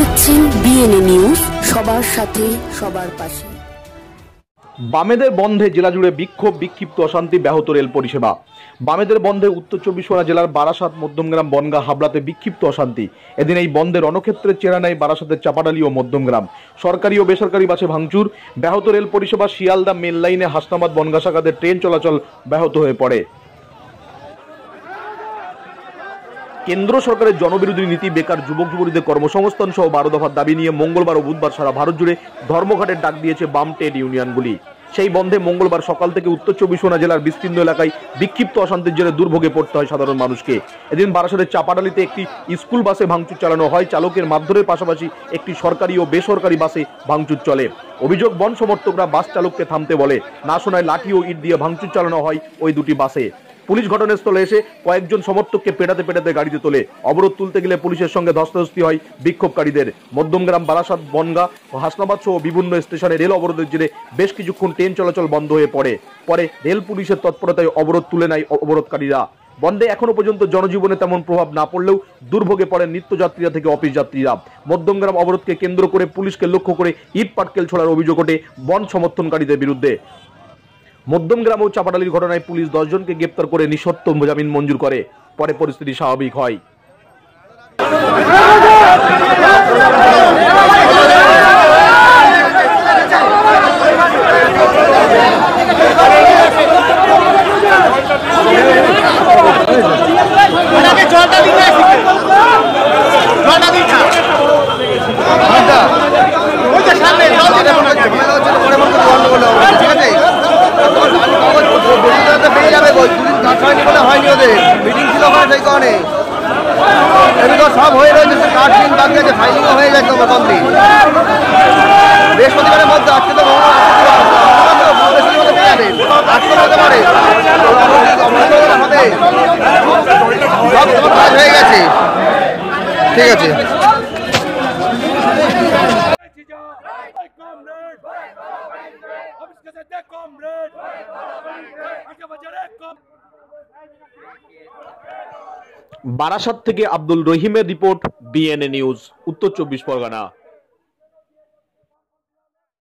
দেখছেন BNA news, সবার সাথে সবার পাশে। বামেদের বন্ধে জেলা জুড়ে বিক্ষোভ, বিক্ষিপ্ত অশান্তি, ব্যাহত রেল পরিষেবা। বামেদের বন্ধে উত্তর চব্বিশ পরগনা জেলার বারাসাত, মধ্যমগ্রাম, বনগাঁ, হাবড়াতে বিক্ষিপ্ত অশান্তি। এদিন এই বন্ধে রণক্ষেত্রের চেরা নেয় বারাসাতের চাপাডালি ও মধ্যমগ্রাম। সরকারি ও বেসরকারি বাসে ভাঙচুর, ব্যাহত রেল পরিষেবা। শিয়ালদা মেল লাইনে হাসনাবাদ বনগাঁ শাখাতে ট্রেন চলাচল ব্যাহত হয়ে পড়ে। কেন্দ্র সরকারের জনবিরোধী নীতি, বেকার যুবক যুবতীদের কর্মসংস্থান সহ 12 দফার দাবি নিয়ে মঙ্গলবার ও বুধবার সারা ভারত জুড়ে ধর্মঘটের ডাক দিয়েছে বাম ট্রেড ইউনিয়নগুলি। সেই বন্ধে মঙ্গলবার সকাল থেকে উত্তর চব্বিশ পরগনা জেলার বিস্তীর্ণ এলাকায় বিক্ষিপ্ত অশান্তির জেরে দুর্ভোগে পড়তে হয় সাধারণ মানুষকে। এদিন বারাসাতের চাপাডালিতে একটি স্কুল বাসে ভাঙচুর চালানো হয়। চালকের মারধরের পাশাপাশি একটি সরকারি ও বেসরকারি বাসে ভাঙচুর চলে। অভিযোগ, বন সমর্থকরা বাস চালককে থামতে বলে, না শোনায় লাঠি ও ইট দিয়ে ভাঙচুর চালানো হয় ওই দুটি বাসে। পুলিশ ঘটনাস্থলে এসে কয়েকজন সমর্থককে পেটাতে পেটাতে গাড়িতে তোলে। অবরোধ তুলতে গেলে পুলিশের সঙ্গে ধস্তাধস্তি হয় বিক্ষোভকারীদের। মধ্যমগ্রাম, বারাসাত, বনগাঁ ও হাসনাবাদ সহ বিভিন্ন স্টেশনে রেল অবরোধের জেরে বেশ কিছুক্ষণ ট্রেন চলাচল বন্ধ হয়ে পড়ে। পরে রেল পুলিশের তৎপরতায় অবরোধ তুলে নেয় অবরোধকারীরা। বন্ধে এখনো পর্যন্ত জনজীবনে তেমন প্রভাব না পড়লেও দুর্ভোগে পড়েন নিত্যযাত্রীরা থেকে অফিস যাত্রীরা। মধ্যমগ্রাম অবরোধকে কেন্দ্র করে পুলিশকে লক্ষ্য করে ইট পাটকেল ছোড়ার অভিযোগ ওঠে বন সমর্থনকারীদের বিরুদ্ধে। মধ্যমগ্রাম ও চাপাডালির ঘটনায় পুলিশ 10 জনকে গ্রেপ্তার করে নিঃশর্ত জামিন মঞ্জুর করে। পরে পরিস্থিতি স্বাভাবিক হয়। সব হয়ে রয়েছে, কাঠ দিন বাকি আছে, ফাইলিংও হয়ে যাচ্ছে কমপ্লিট। বৃহস্পতিবারের মধ্যে আজকে তো আজকে হতে পারে, সব তোমার কাজ হয়ে গেছে। ঠিক আছে। বারাসাত থেকে আব্দুল রহিমের রিপোর্ট, বিএনএ নিউজ, উত্তর চব্বিশ পরগনা।